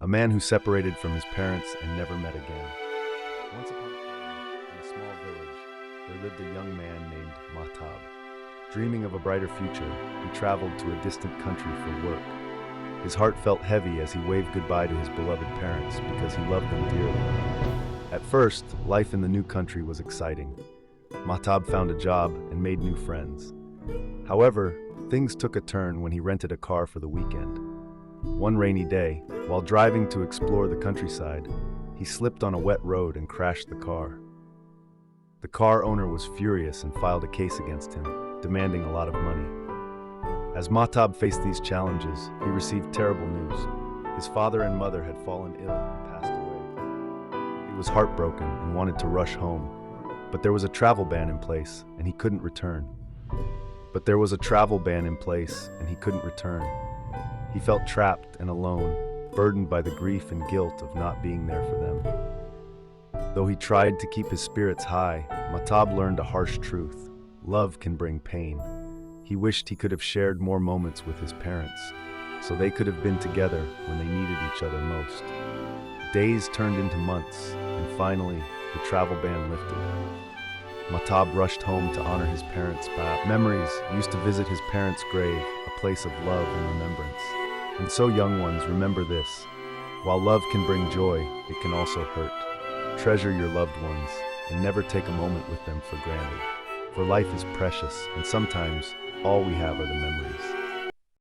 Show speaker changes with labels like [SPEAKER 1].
[SPEAKER 1] a man who separated from his parents and never met again. Once upon a time, in a small village, there lived a young man named Mahtab. Dreaming of a brighter future, he traveled to a distant country for work. His heart felt heavy as he waved goodbye to his beloved parents because he loved them dearly. At first, life in the new country was exciting. Mahtab found a job and made new friends. However, things took a turn when he rented a car for the weekend. One rainy day, while driving to explore the countryside, he slipped on a wet road and crashed the car. The car owner was furious and filed a case against him, demanding a lot of money. As Mahtab faced these challenges, he received terrible news. His father and mother had fallen ill and passed away. He was heartbroken and wanted to rush home, but there was a travel ban in place and he couldn't return. He felt trapped and alone, burdened by the grief and guilt of not being there for them. Though he tried to keep his spirits high, Mahtab learned a harsh truth. Love can bring pain. He wished he could have shared more moments with his parents, so they could have been together when they needed each other most. Days turned into months, and finally, the travel ban lifted. Mahtab rushed home to honor his parents' vow. Memories used to visit his parents' grave, a place of love and remembrance. And so, young ones, remember this. While love can bring joy, it can also hurt. Treasure your loved ones, and never take a moment with them for granted. For life is precious, and sometimes all we have are the memories.